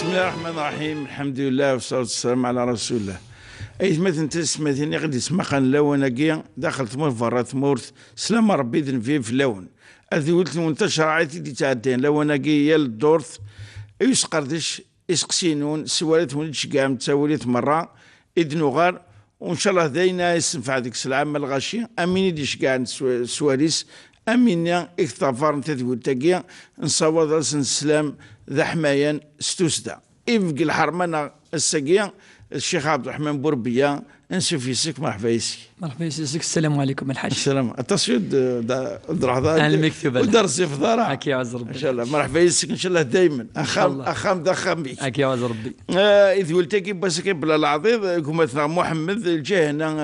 بسم الله الرحمن الرحيم. الحمد لله والصلاة والسلام على رسول الله. أي مثلا تسمعتني غادي تسمع قان لوناكيا داخل ثمور فرا ثمورت سلام ربي ذنفي في اللون هذه ولت منتشر عادي دي تعدين لوناكيا الدورث يسقردش يسقسينون سوالت ونتش كاع متساوليت مرة إذن غار وإن شاء الله داينا يسنفع ديك السلعة الغاشية أمين يديش كاع سواليس أمين اكتفار نتذكر تاكيا نصوض رسن السلام ذا حمايا ستوسدا يبقى الحرمانة الساقية الشيخ عبد الرحمن بوربيا نشوف يسك مرحبا يسك. مرحبا يسك. السلام عليكم الحاج. السلام. التصوير الدرحضة المكتوبة ودرسي في دارها. هاك يعز ربي. ان شاء الله مرحبا يسك ان شاء الله دائما اخام دخام بيك. هاك يعز ربي. اذ ولتكي بس بلا العضيض كما محمد الجاه هنا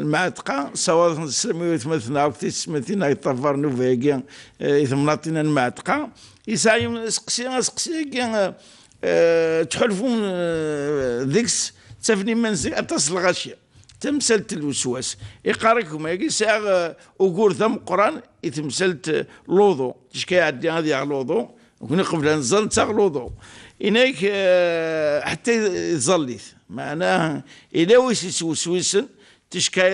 المعتقة صواد السلمي يتمثلنا وكتسمثنا يطفر نوفيكيا يثمنطينا المعتقة يسعي سقسي تحلفون ذيكس تفني منزل اتصل غاشيه تمثلت الوسواس يقاركم هيك ساعه وقول ثم قران يتمثلت لوضو تشكي عندي هذه لوضو وكنا قبل نزل تاع لوضو هناك حتى يظليت معناه الى ويس وسويسن تشكي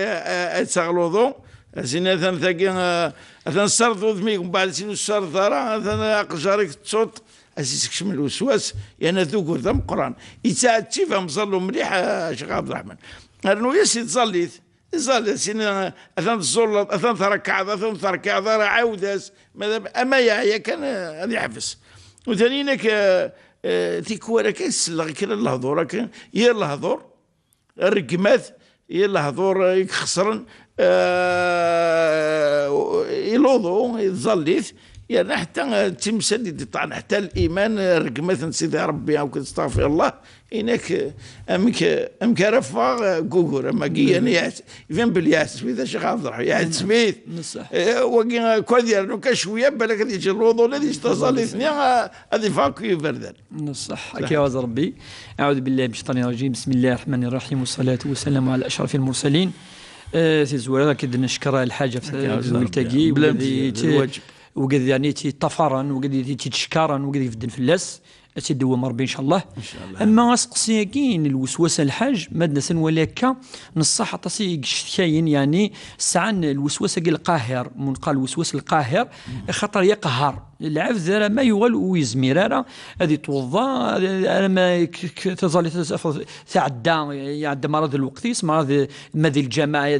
تاع لوضو زين ثان ثاقي ثان صرت ذمي ومن بعد سين صار ثرا ثان اقجارك تصوت أسيسك شمل الوسواس يعني ذوق ذم قران يساعد تفهم صلوا مليح شيخ عبد الرحمن لأنه يسي تصليت سين أثان الزول أثان ثركع أثان ثركع ثرى عاوداس أما يا كان هذه حفظ وثانينك تيكورا كيسلغ كلا الهضور يا الهضور الرقمات يا الهضور يخسرن يلوضو يتظليت يعني حتى تمثل طبعا حتى الايمان رقمه سيدي ربي او استغفر الله انك امك رفع جوجل اما يعني يفهم بالياس اذا شيخ عبد الرحمن يعني سميت وكي كودير كشويه بالك يجي الوضوء الذي تصلي اثنين هذه فاكي بردان صح كي واز ربي. اعوذ بالله من الشيطان الرجيم. بسم الله الرحمن الرحيم والصلاه والسلام على اشرف المرسلين. سي زويره كد نشكر الحاجه في زويلتاكي الواجب وقد يعني تطفرا وقد تشكارا وقد يفدن فلاس تدوم ربي ان شاء الله. اما اسقسيكين الوسوسه الحاج مادنا سن ولكا نصح تصيق شتكاين يعني سعن الوسوسه القاهر من قال الوسواس القاهر خطر يقهر العبد ما يغل ويزمير هذه توضا ما تظل تعدى مرض الوقت مرض ماذي الجماعه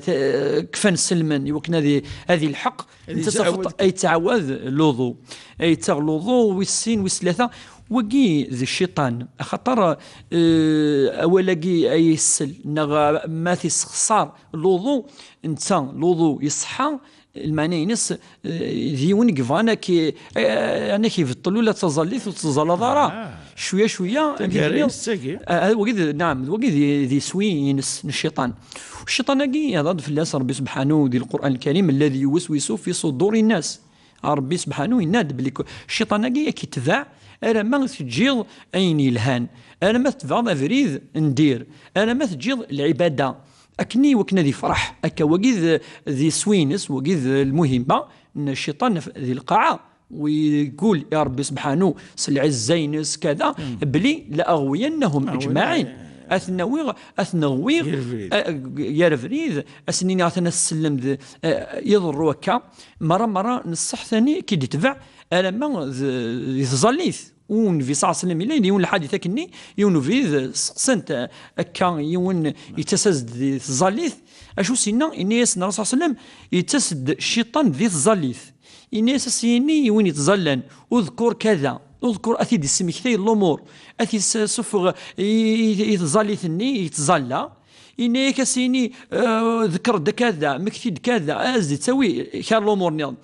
كفن سلما يمكن هذه الحق اي تعوذ لوضو اي تغلوضو والسين والثلاثه وقي ذي الشيطان خطر اولاقي اي السل نغا ما تيسخسار لوضو انت لوضو يصحى المعنى ينس ديون كفانا كي يعني كيفطلوا لا تظليت وتظل ضرا شويه شويه وقيد نعم وقيد ذي سوي ينس الشيطان. الشيطان كي يضاد في الله ربي سبحانه ذي القران الكريم الذي يوسوس في صدور الناس ربي سبحانه يناد بلي الشيطان كي كيتبع انا ما تجيض اين يلهان انا ما تبغى فريد ندير انا ما تجيض العباده اكني وكنا ذي فرح اكا وقيذ ذي سوينس وقيذ المهمه ان الشيطان ذي القاعه ويقول يا ربي سبحانه سلع الزينس كذا بلي لاغوينهم اجمعين اثنوي يا فريد اسنين عثنا السلم يضر وكا مره نصح ثاني كي تتبع انا ما يتظليث ون في صلى الله عليه وسلم يون الحادثه كني يون في سقسنت كان يون يتسد ذي الظليث اشو سينا اني يسنا الرسول صلى الله عليه وسلم يتسد الشيطان ذي الظليث اني سيني يون يتظلن اذكر كذا اذكر اثيد السمي كثير الامور اثي سفغ يتظليثني يتظلى اني كسيني ذكر كذا مكتيد كذا ازي تسوي كان الامور نظام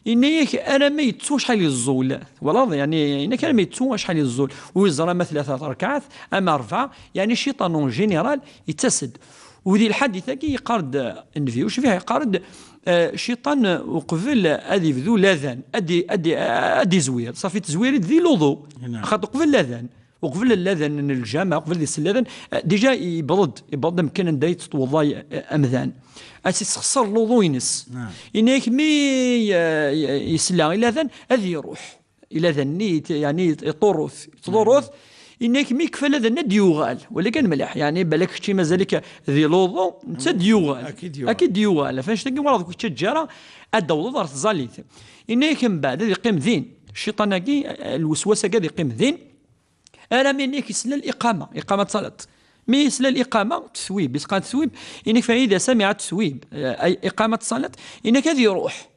إنك أنا ما يتسوى شحال الزول والله يعني إنك أنا ما يتسوى شحال الزول ويزرى مثلا 3 ركعات أما 4 يعني الشيطان جينيرال يتسد وذي الحادثة كي يقارد النفي وش فيها يقارد الشيطان وقبل أدي ذو لاذان أدي زوير صافي تزوير ذي لوضو خاطر قبل لاذان وقبل الاذان الجامع قبل الاذان ديجا يبرد يمكن ان دايت توضاي امذان اسيسخسر لوضو ينس انك مي يسلا الاذان هذه يروح الاذان يعني يطرث إنك مي كفى هذا ديوغال ولا كان ملاح يعني بالك شي مازالك ذي لوضو انت ديوغال اكيد ديوغال فاش تلقى مرض كنت تجاره ادوض دار الزاليت إنك من بعد يقيم ذين الشيطان كي الوسوسه كذا يقيم ذين انا منك يسلى الاقامه اقامه صلاه مي يسلى الاقامه تثويب يسقى تثويب انك فاذا سمع التثويب اي اقامه الصلاه انك هذه يروح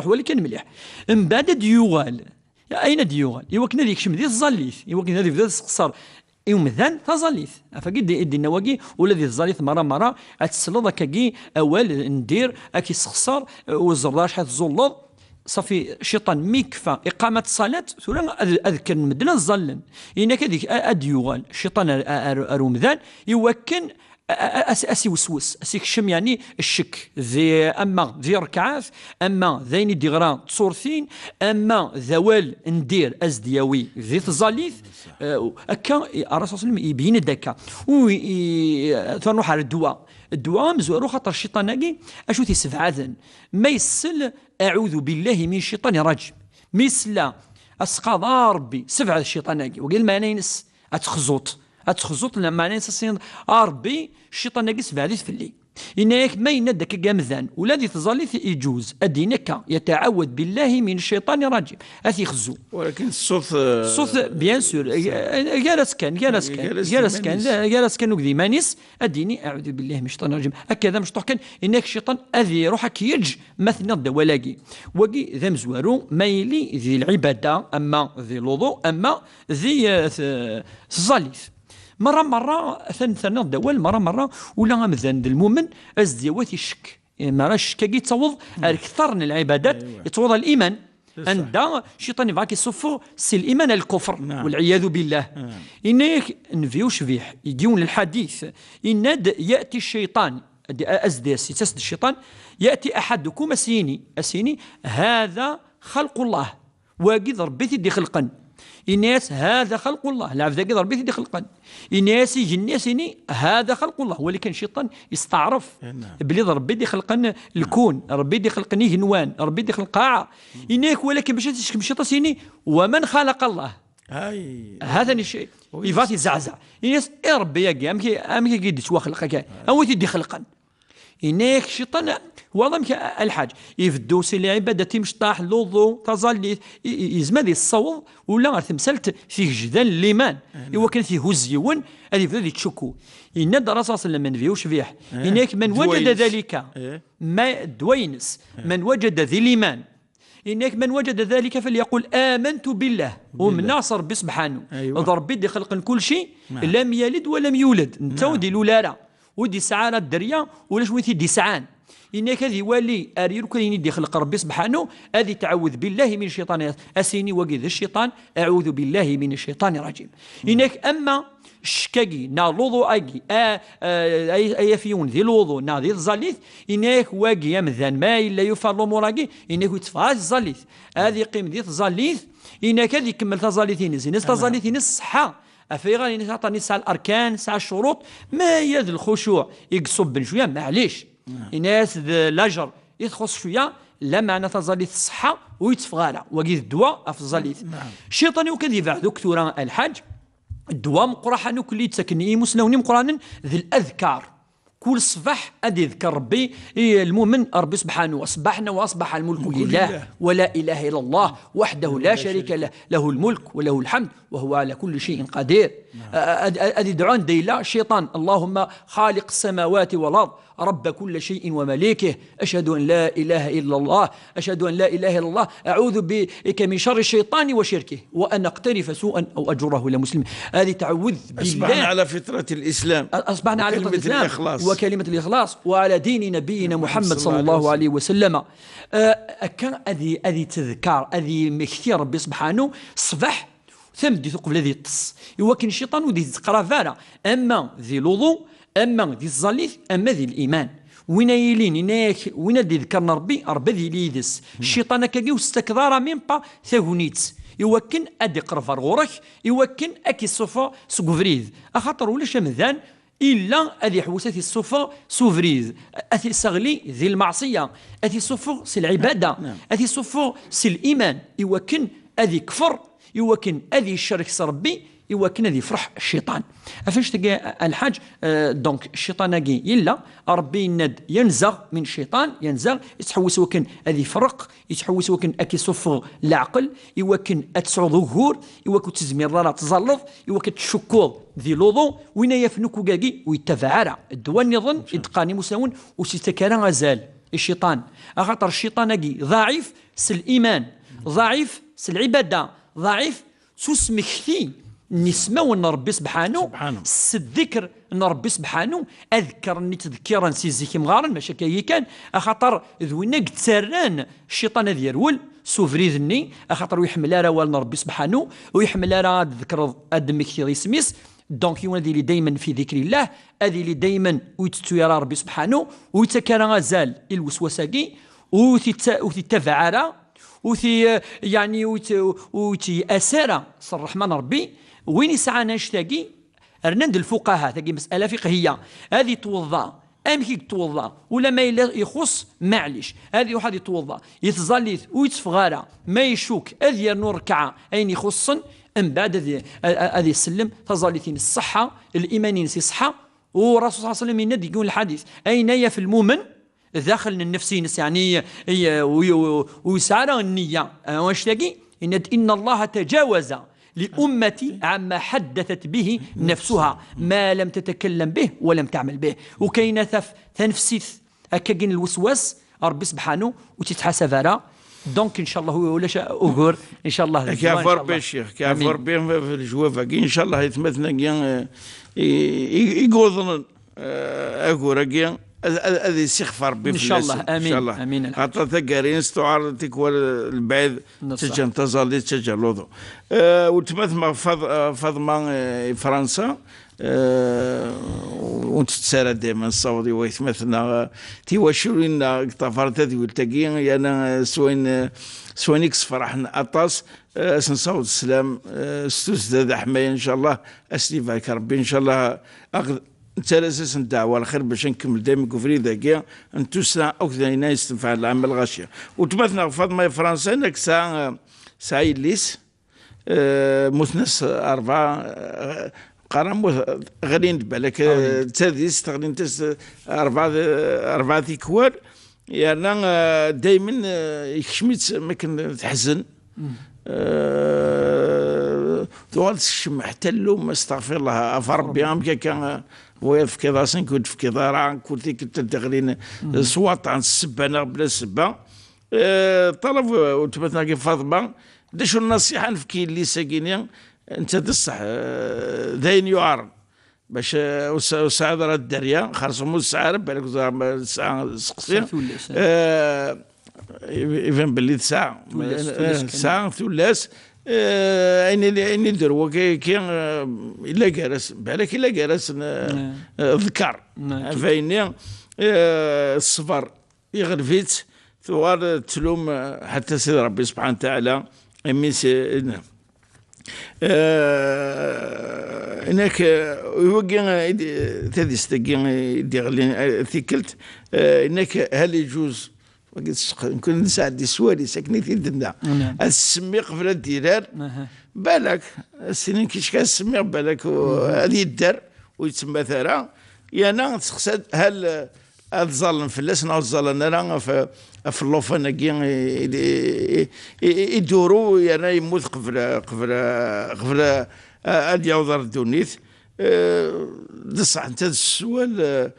ولكن مليح من بعد ديوغال اين ديوغال يوكنا ديك شمدي الزاليث يوكنا هذه بدا تسقصر يومذان تزاليث فقد يدي النواقي والذي الزاليث مره اتسلط كاكي اول ندير اكي سخسر وزرداش حيت زلط صافي شيطان ميكفى اقامه الصلاه ثم اذكر مدنا الظلن انك هذيك اديوغال الشيطان ارومذان يوكن اسي وسوس اسي كشم يعني الشك ذي اما ذي ركعات اما ذين ديغران تصورثين اما ذوال ندير ازدياوي ذي تزاليث هكا الرسول صلى الله عليه وسلم يبين دكا تنروح على الدواء مزورو خاطر الشيطان ناقي اشو تيسفعاذن ما يسل اعوذ بالله من الشيطان الرجيم مثل اسقى ربي سفع الشيطان ناقي وقال ما ينس اتخزوط لما ننسى ربي الشيطان ناقص بعديث في الليل إنك ما يندك جامذان والذي تظلث يجوز أدينك يتعوذ بالله من الشيطان الرجيم أثي خزو ولكن الصوت بيان سور جالس كان وكذي مانيس أديني أعوذ بالله من الشيطان الرجيم هكذا مش كان إنك الشيطان أذي روحك يرج مثلا الدوالاقي وقي ذا مزوارو مايلي ذي العبادة أما ذي الوضوء أما ذي الظليث مرة ثنا الدوال مرة ولا مثلا المؤمن ازديوات الشك مرة الشك كي تصوض أكثر من العبادات يتوض الإيمان عند الشيطان يبغاك يصفو سي الإيمان الكفر والعياذ بالله إنك نفيوش فيح يجيون الحديث إن يأتي الشيطان أزديس تسد الشيطان يأتي أحدكم أسيني هذا خلق الله واجد ربي تدي خلقا الناس هذا خلق الله لا ذاك ربي تدي خلقا الناس يجنسني هذا خلق الله ولكن الشيطان يستعرف بلي ربي يدي خلقا الكون ربي يدي خلقني هنوان ربي يدي خلق قاعه انك ولكن باش تشكم الشيطان سيني ومن خلق الله هذا الشيء يفات يزعزع الناس ربي يا امك كي يدي خلقك او تدي خلقا إنك الشيطان والله الحاج يفدوس لعبادة مشطاح لوضو تظل يزمد الصوض ولا تمثلت فيه جدال الإيمان إوا كان فيه هزيون هذه فذي تشكو إن الرسول صلى الله عليه وسلم فيوش فيه إنك من وجد ذلك ما دوينس من وجد ذي الإيمان إنك من وجد ذلك فليقول آمنت بالله ومن ناصر ربي سبحانه ربي دي خلق كل شيء لم يلد ولم يولد انت ودي لولا ودي سعان الدريا ولا شويتي دي سعان إنك هذه والي أرير كان يدي خلق ربي سبحانه هذه تعوذ بالله من الشيطان أسيني وقذ الشيطان أعوذ بالله من الشيطان الرجيم إنك أما شكاكي نا لوضو أجي أي فيون ذي لوضو نا ذي الزليث إنك واجي يمذن ما إلا يفعل مراجي إنك يتفاز الزليث هذه قيم ذي الزليث إنك هذه كمل تزليثين زينس تزليثين الصحة أفيغا نعطاني ساعة الأركان ساعة الشروط ما يد الخشوع يقصب بن شوية معليش الناس الأجر يتخص شوية لا معنى تزاليث الصحة ويتفغالا وقيد الدواء أفزاليث الشيطان وكذي بعد كثورا الحاج الدواء مقرحة نكلي تسكني مسلوني مقرانا ذي الأذكار كل صباح أدي يذكر ربي المؤمن ربي سبحانه وأصبحنا وأصبح الملك لله ولا إله إلا الله وحده لا شريك له له الملك وله الحمد وهو على كل شيء قدير أدي دعان ديلا الشيطان اللهم خالق السماوات والأرض رب كل شيء ومليكه أشهد أن لا إله إلا الله أشهد أن لا إله إلا الله أعوذ بك من شر الشيطان وشركه وأن أقترف سوءا أو أجره إلى مسلم هذه تعوذ بالله أصبحنا على فطرة الإسلام أصبحنا على فطرة الإسلام وكلمة الإخلاص وعلى دين نبينا محمد صلى الله عليه وسلم كان أذي تذكار أذي مكثير ربي سبحانه صباح ثم دي ثقف الذي يطس يوكن الشيطان ودي تقرا فارا اما ذي الوضوء اما ذي الزليث اما ذي الايمان وين يلين وين دي ذكرنا ربي ذي ليدس الشيطان كاكي واستكثار من با ثاغونيت يوكن ادي قرفر غورك يوكن اكي الصفا سكوفريز اخاطر ولا شمذان الا ادي حوساتي الصفا سوفريز اثي سغلي ذي المعصيه اثي الصفا سي العباده اثي الصفا سي الايمان يوكن ادي كفر يوكن أذي الشرك ربي إوا كان هذه يفرح الشيطان أفاش تلقى الحاج. دونك الشيطان كي إلا ربي يند ينزغ من الشيطان ينزغ يتحوس وكان هذه يفرق يتحوس وكان أكي صفغ العقل إوا كان أتسعو ظهور إوا كنت تزمير راه تزلط إوا كتشكوض ذي لوضو وين يفنكو كاكي ويتفعل الدوان يظن إدقاني مساون وسيتكارا غزال الشيطان أخاطر الشيطان كي ضعيف الإيمان ضعيف العبادة ضعيف سمكثي نسمو ان ربي سبحانه الذكر ان ربي سبحانه اذكرني تذكيرا سيزيكي مغارن ماشي كي كان اخاطر ذوينا قد سران الشيطان هذا يرول سوفري ذني اخاطر ويحمل راه ربي سبحانه ويحمل راه ذكر ادمك في سميس دونك يونا اللي دائما في ذكر الله هذه اللي دائما ويتتو يرى ربي سبحانه ويتكرر غزال الوسوساكي وتتفعل وثي يعني وتي أسارة الرحمن ربي وين يسعى نشتاقي رنند الفقهاء تاقي مسألة فقهية هذه توضأ كي توضأ ولا ما يخص معليش هذه واحد يتوضأ يتزليث ويتفغارة ما يشوك هذه نور ركعة أين يخصن من بعد هذه السلم تزليثين الصحة الإيمانين سي صحة ورسول صلى الله عليه وسلم يند يقول الحديث أين هي في المؤمن داخل النفسي يعني ويسعى النية واش تلاقي إن الله تجاوز لأمتي عما حدثت به نفسها ما لم تتكلم به ولم تعمل به وكاين تنفسيث هكاين الوسواس ربي سبحانه وتتحاسب على دونك ان شاء الله ولا اوغور ان شاء الله كافر بالشيخ كافر بهم في الجوافه ان شاء الله يتمثلنا يقوضن اغورا هذه يستغفر ربي ان شاء الله امين ان شاء الله امين حتى تقارين استعار تكوى البعيد تجن تزالي تجن لوضو وتمثل فضما فرنسا وتتسارى دائما الصوتي ويتمثلنا تيواشرين طفرت هذه والتقي انا سوين يكس فرحنا اطاس سنصوت السلام استاذ حمايه ان شاء الله اسليفاك ربي ان شاء الله انت اساس الدعوه الخير باش نكمل دائما كفري ذاكيا انتو ساعه اكثر ناس تنفع العمل غاشيه وتمثلنا فاطمه فرنسا انك ساعه يليس مثنس اربعه قرام غاديين بالك تاديس غاديين اربعه ذيكوار يعني دائما يكشميت ما كنتحزن طوال الشم حتى اللوم استغفر الله فربي عام كان ويا في كذا كنت في كذا كنت تدغلين صوات عن السبه انا بلا سبه طلب وتبثنا كيف فاطمه داش النصيحه نفكي اللي ساكينيا انت تصح ذين يعار باش وسعد راه الدريه خرصوا الساعه بالك الساعه سقسي يفهم باللي ساعه ثلاث اني ندير هو كي الا جالس بالك الا جالس ذكر فايني الصبر يغرفيت ثوار تلوم حتى سيد ربي سبحانه وتعالى اميس هناك يوقع تدستقي ديغلي ثيكلت هناك هل يجوز نكون نساعد السوالي ساكنين في الدنيا السمي قبل الديرار بالك السنين كيش كان السمي بالك هذه الدار ويتسمى ثرى يعني تقصد هل الظلم فلاس ناو الظلم انا في اللوفان كي يدوروا يعني يموت قبل ادي يوضر الدونيث بصح انت السؤال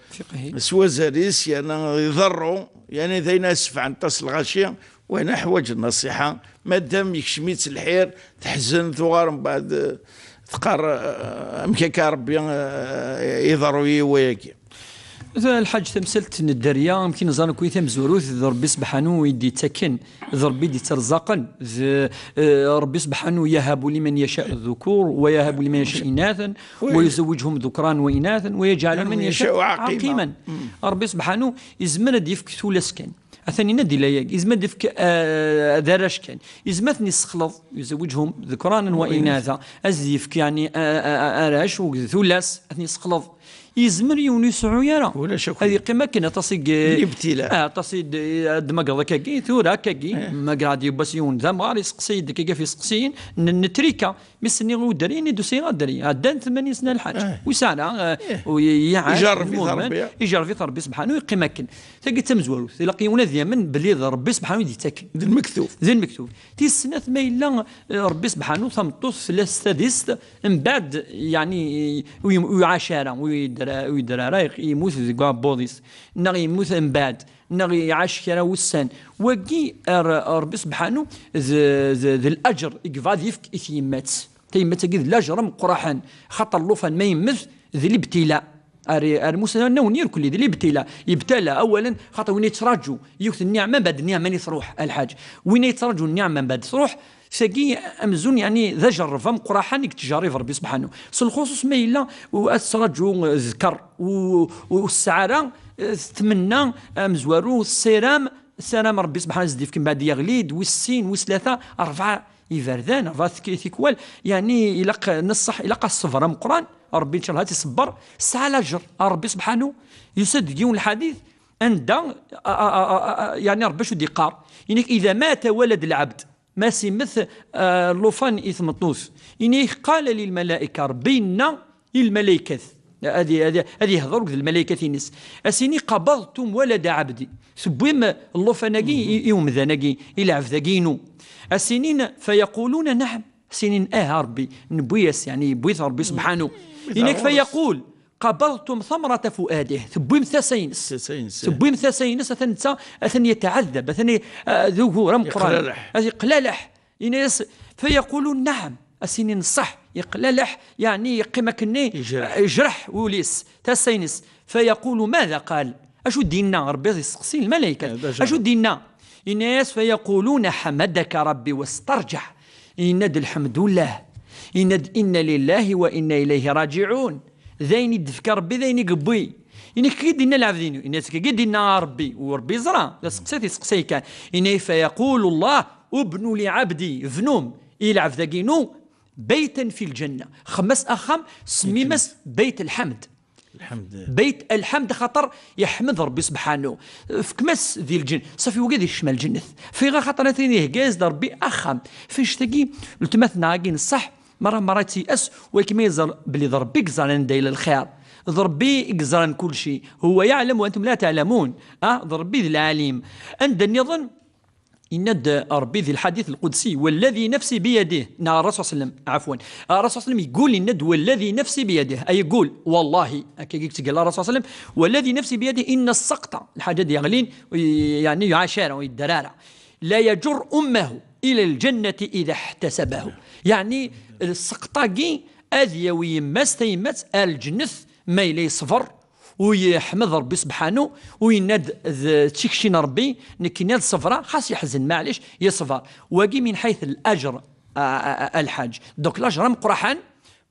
سوا زاريس يعني يضروا يعني ذي ناس عن تصل الغاشيه وانا حواج النصيحه مادام يكشميت الحير تحزن ثوار من بعد تقار مكاكا ربي يضروا وياكي الحاج تمثلت الدريه يمكن نظن كويثه مزوروث ربي سبحانه ويدي تكن ربي يدي ترزقا ربي سبحانه يهب لمن يشاء الذكور ويهب لمن يشاء اناثا ويزوجهم ذكران واناثا ويجعل من يشاء عقيما ربي سبحانه يزمن يفك ثلاث كان اثني ندي لا يزمن يفك ذراش كان يزمثني السخلط يزوجهم ذكرانا واناثا ازيفك يعني اراش وثلاث اثني سخلط يزمر يونسعو يرى ولا شك هذه قيمة كنا تصيد الابتلاء تصيد دماغ كاكي ثورة كاكي ما قاعد يبس يون زمار يسقسي كاكا في سقسيين نتريكا مسني ودريني دوسي غادري عدان 8 سنة الحاج وسانا ويعاش يجرب في ربي سبحانه يقيم كن تلقى تمزورو تلاقيونا ذي من بلي ربي سبحانه يتاكل ذي المكتوب تي السنة ما إلا ربي سبحانه ثمطوس ثلاثة من بعد يعني ويعاشر ويدرا يموت ذي بوديس نغي يموت من بعد نغي يعاش كرا وسان وكي ربي سبحانه ذي الأجر يقفاد يفك إثيمات تيمات كذا الأجر مقرحا خاطر لوفان ما يمث ذي الابتلاء المسلمين نونير كل ذي الابتلاء يبتلى اولا خاطر وين يتراجوا يوث النعمه بعد النعمه اللي تروح الحاج وين يتراجوا النعمه بعد تروح ساقي امزون يعني ذا جرف مقرحا يكتجاري في ربي سبحانه الخصوص ما الا واسرجوا ذكر والسعاره تمنى مزوارو السلام ربي سبحانه زدي فيك بعد يغليد والسين وثلاثه 4 يفردان 4 ثيكوال يعني يلقى نصح يلقى الصفر مقران ربي ان شاء الله تصبر الساعه الاجر ربي سبحانه يسد يوم الحديث عند يعني ربي شو ديقار يعني اذا مات ولد العبد ما سمث لوفان اثمطوس يعني قال للملائكه ربينا الملائكه هذه يهضروا الملائكه نس اسيني قبضتم ولد عبدي سبويم اللوفاناكي يوم ذاناكي الى عفذاكينو السنين فيقولون نعم سنين ربي نبويس يعني بويث ربي سبحانه إنك فيقول قبضتم ثمرة فؤاده ثبويم ثسينس أثن يتعذب أثن ذو رم قرآن قلالح فيقولون نعم السنين صح يقلالح يعني يقيمكني يجرح وليس تسينس فيقول ماذا قال أشو دينا ربي يسقسي الملائكة أشو دينا الناس فيقولون حمدك ربي واسترجع إند الحمد لله إن لله وإنا إليه راجعون ذين يدفك ربي ذين يقبي إنك كيدنا العبدين الناس كيدنا ربي وربي زرا لا سقسيتي سقسي كان إنه فيقول الله ابن لعبدي ذنوم إلى عبدكينو بيتا في الجنة 5 أخم سميمس بيت الحمد بيت الحمد خطر يحمد ربي سبحانه فكمس ذي الجن صافي وقد يشمل الجنة في غا خطر ثاني جاز ربي أخم فيش تجي التمثنا عاقين الصح مرة تيأس وكما يزر بلي ضربي يقزرن دايل الخير ضربي يقزرن كل شيء هو يعلم وأنتم لا تعلمون ضربي ذي العليم عند النظام يند ربي ذي الحديث القدسي والذي نفسي بيده الرسول صلى الله عليه وسلم عفوا الرسول صلى الله عليه وسلم يقول الند والذي نفسي بيده أي يقول والله قال الرسول صلى الله عليه وسلم والذي نفسي بيده إن السقط الحاجة دي يغلين يعني يعاشر ويدرارة لا يجر أمه إلى الجنة إذا احتسبه يعني السقطاقي أذي ويمس تيمس الجنث ما إليه صفر ويحمد ربي سبحانه ويناد تشكشين ربي نكيناد صفرة خاص يحزن معليش يصفر واقي من حيث الأجر الحاج دوك الأجر مقرحان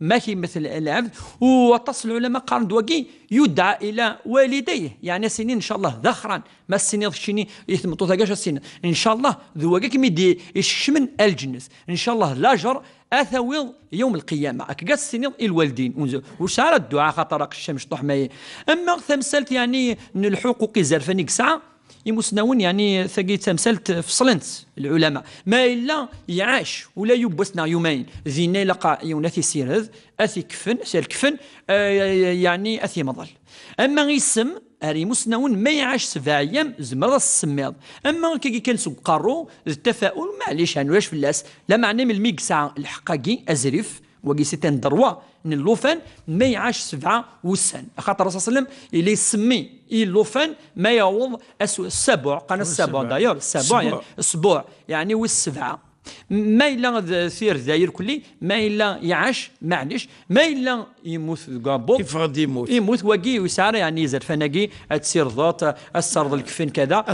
ماشي مثل العبد وتصل العلماء قارن دواقي يدعى إلى والديه يعني سنين إن شاء الله ذخرا ما السنين الشيني يثمطوا ثقاش السنين إن شاء الله ذواقي كم يدي يشمن الجنس إن شاء الله الأجر أثوي يوم القيامة أكقاس السنين الوالدين وشعر الدعاء خطرق الشمس طح ماي أما ثمثلت يعني من الحقوق زرفني ساعة يمسنون يعني ثقي تمثلت فصلنت العلماء ما إلا يعاش ولا يبسنا يومين ذينا لقى يوناثي سير أثي كفن سير كفن يعني أثي مظل أما يسم هاري مسنون ما يعاش 7 أيام زمر السميض أما كي كان سوق قارو التفاؤل معليش هنواش في اللاس لا معنى من الميق ساعة الحقاقي أزريف وقي سيتان دروا ان اللوفان ما يعاش 7 وسن خاطر الرسول صلى الله عليه وسلم اللي يسمي اللوفان ما يعوض السبع قال السبع داير السبع يعني السبوع يعني والسبعه ما إلا ثير داير كلي ما إلا يعاش معليش ما إلا يموت قابو كيف غادي يموت وقي ويسار يعني يزر فناقي تسير ضوط السرد الكفين كذا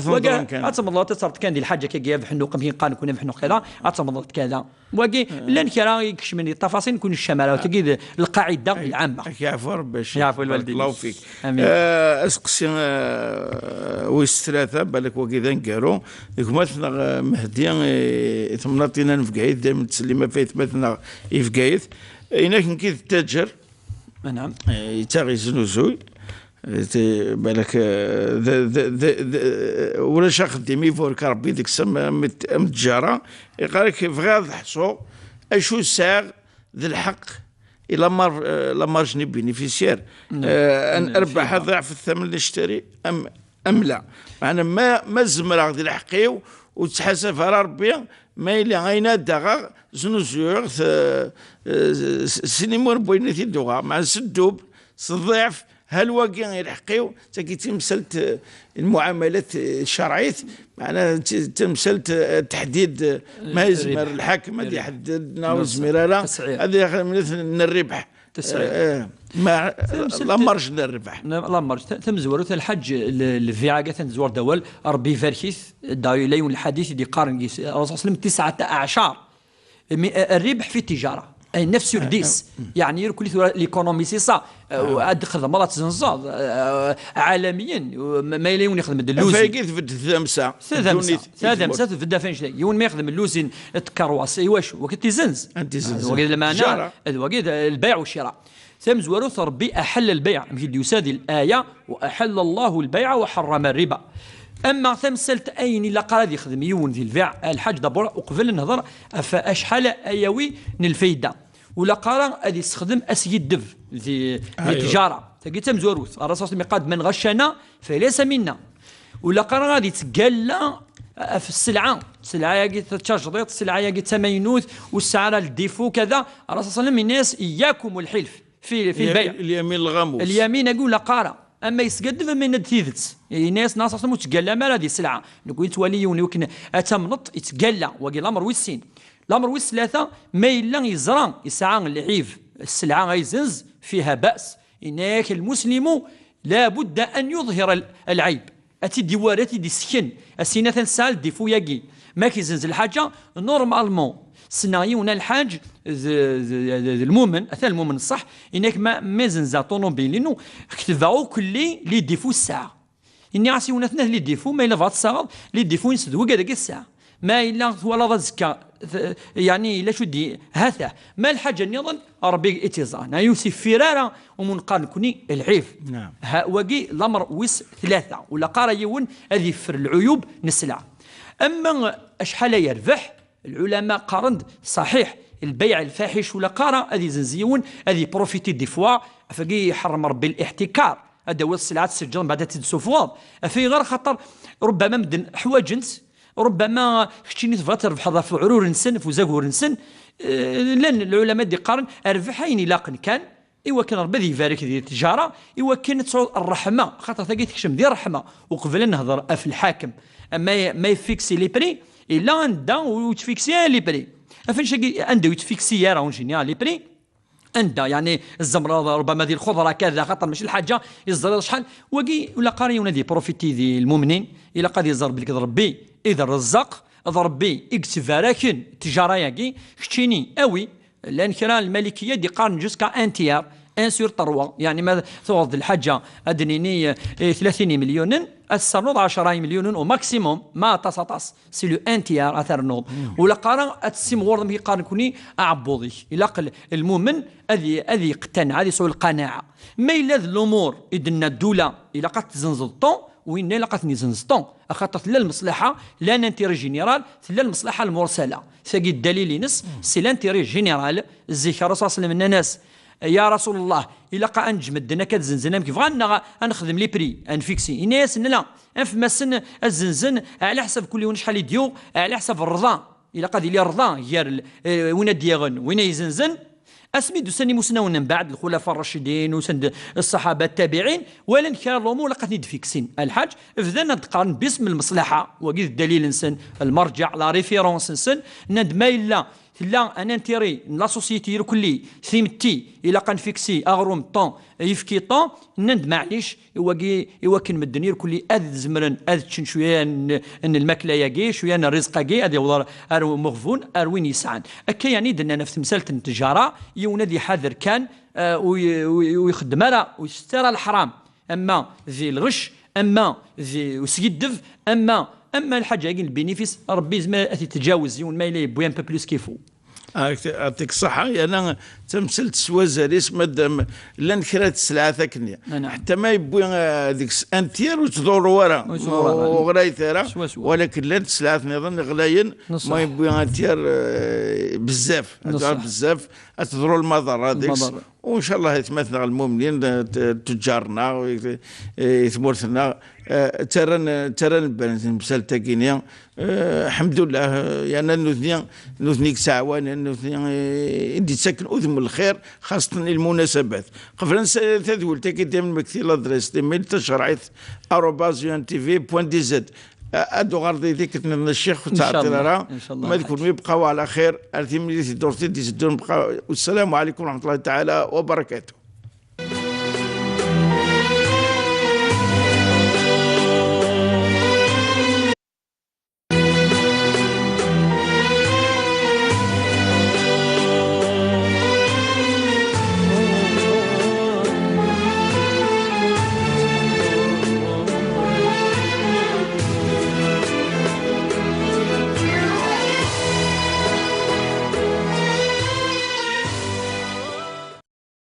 الله تصرت كان دي الحاجه كي بحنوق مين قال كنا بحنوق كذا اتمضلت كذا وقي لان كرا يكش من التفاصيل كون الشمال وتقيد القاعده العامه يعفو ربي يعفو الوالدين الله فيك اسقسي ويستراثه بالك وقي ذا نكارو مثلا مهدي ثمنطينا نفقايث دائما تسليمه فايت مثلا يفقايث هناك نكيد التاجر نعم يتاغي زنوزوي بالك ولا شاخ ديمي فورك ربي ديك السما متجارة يقالك في غير حصو اشو ساغ ذي الحق إلا مار جني بينيفيسير أن أربح ضعف الثمن اللي نشتري أم لا. معنا ما زمرا ذي الحقيو وتحسب على ربي ما إلا غينا دغا زنوزيور سينيمور بوينتي دوغا مع سدوب الضعف هل واقع يلحقيو تاكي تمثلت المعاملات الشرعيه معنا تمثلت تحديد ما يزمر الحاكم هذه يحددنا وزميرالا هذه من الربح ما لا مرج الربح لا مرج تمزورو الحج الفيعاقه تنزور دول ربي فاركيث داوي ليون الحديث اللي قارن الرسول صلى الله عليه وسلم 19 الربح في التجاره اي نفس الديس يعني يركل ليكونومي سي سا ادخل مرات زنزاد عالميا ما يليون يخدم اللوزين فايقيت في الثامسه ثامسه في الدافين يون ما يخدم اللوزين الكرواس ايواش وقت يزنز انت زنز وقت المعنى وقت البيع والشراء ثم زوروث ربي احل البيع مثل يسادي الايه واحل الله البيع وحرم الربا. اما ثمسلت اين الا قال يخدم يون ذي البيع الحاج دابور وقبل النهضر فاشحال ايوي الفايده ولا قال غادي يستخدم اسيد دف ذي التجاره تلقيت مزوروث الرسول صلى الله عليه وسلم قال من غشنا فليس منا ولا قال غادي يتقلى في السلعه ياكي تشجريط السلعه ياكي تمينوث والسعر الديفو كذا الرسول صلى الله عليه وسلم الناس اياكم الحلف في البيع اليمين الغموس اليمين اقول لا قارا اما يسقد فمن ندثيذت الناس ناس اصلا متقلى ما هذه السلعه نقول توليون يمكن اتمنط يتقلى وقال الامر ويسين الامر ويس ثلاثه ما الا يزرع يسعى العيف السلعه غيزنز فيها باس انك المسلم لا بد ان يظهر العيب اتي ديواراتي دي سكن السنه تنسال دي فوياكي ما كيزنز الحاجه نورمالمون سنايون الحاج المؤمن اثناء المؤمن الصح انك ما زنزا طوموبيل لانه كتبعوا كل لي ديفو الساعه اني عسيونا اثناء لي ديفو ما الا فات الساعه لي ديفو ينسدوا كذا الساعه ما الا ولا زكا يعني لا شو دي هذا ما الحاجه نظن ربي اتزان يوسف فرارة ومنقارن كوني العيف نعم ها وقي الامر ويس ثلاثه ولا قارا يون هذه فر العيوب نسلع اما اشحال يربح العلماء قارند صحيح البيع الفاحش ولا قارا هذه زنزيون هذه بروفيتي دي فوا فقي يحرم ربي الاحتكار هذا هو السلعات السجن بعد تدسوفوار في غير خطر ربما مدن حواجنت ربما كتشيني تبغى تربح هذا في عرور نسن في زاكور نسن لان العلماء دي قارن اربحين لاقن كان ايوا كان ربي يبارك ذي التجاره ايوا كانت تعود الرحمه خاطر تلقى تكشم ديال الرحمه وقبل نهضر في الحاكم اما ما يفيكسي لي بري الا عنده وتفيكسي لي بري فين شي عنده يتفيكسي راه اون جينيال لي بري عنده يعني الزمره ربما ديال الخضره كذا خاطر ماشي الحاجه يصدر شحال ولا قاريون هذه بروفيتي ذي المؤمنين الا قد يزرب لك ربي اذا الرزاق ربي يكتب راكن التجاره ياكي شتيني اوي لان كرا الملكيه دي قارن جوسكا انتيار ان سور 3 يعني ما توض الحاجه ادنيني 30 مليون السنوض 10 مليون او ماكسيموم ما تصاطاس سي لو انتيار اثر نوض ولا قارن اتسم غورد قارن كوني اعبوضي الا المؤمن هذه اقتنع هذه سوء القناعه ما الا الامور اذن الدوله الا قد تزنز الطون وين لا قد نزنز الطون خاطر لا المصلحه لا نانتيري جينيرال لا المصلحه المرسله ساقي الدليل ينس سي لانتيري جينيرال الزكاه الرسول صلى الله عليه وسلم الناس يا رسول الله الا قا انجمد انا كتزنزن كيف غنغ نخدم لي بري انفيكسي الناس لا انفما سن الزنزن على حسب كل يوم شحال يديو على حسب الرضا الا قاد لي الرضا هي وين ديغن وين يزنزن اسمي دوسني مسنون من بعد الخلفاء الراشدين وسند الصحابه التابعين ولن كان الامور لقد ندفيكسين الحاج فذنا تقارن باسم المصلحه وقيل الدليل نسن المرجع لا ريفيرونس نسن ندما الا لا انا نتيري لا سوسيتي كلي ثيمتي الا قنفيكسي اغروم طون يفكي طون ند معليش يوكن من الدنيا كلي اذ زمرن اذ تشن شويه ان الماكله ياكي شويه الرزق كي هذا والله ارو مغفون اروين يسعن اكا يعني درنا نفس مساله التجاره يونادي حذر كان ويخدم راه ويسترى الحرام اما ذي الغش اما ذي وسيدف اما الحاجه البينيفيس ربي زعما تتجاوز يون ما يلي بوان با بلوس كيفو يعطيك الصحة. أنا تمثلت سوازاليس مادام لان كرات السلعة ثاكنيا حتى ما يبوي ديك انتير وتدور ورا وغراي ثيرا، ولكن لان السلعة نظن غلاين ما يبوي انتير بزاف بزاف تدوروا المضر هذيك. وان شاء الله يتمثل المؤمنين تجارنا ثمورتنا ترى نبان مسال تاكينيا الحمد لله. يعني نوثنيك ساعوان نوثني ندي تسكن اذم الخير خاصه المناسبات. قبل تدول تاكي دائما مكتي لادريس ديميل تشرعت @tv.dz ادو غردي ذيك الشيخ تعطي لها ما يكون يبقاو على خير. ارتي ملي دورتي دي والسلام عليكم ورحمه الله تعالى وبركاته.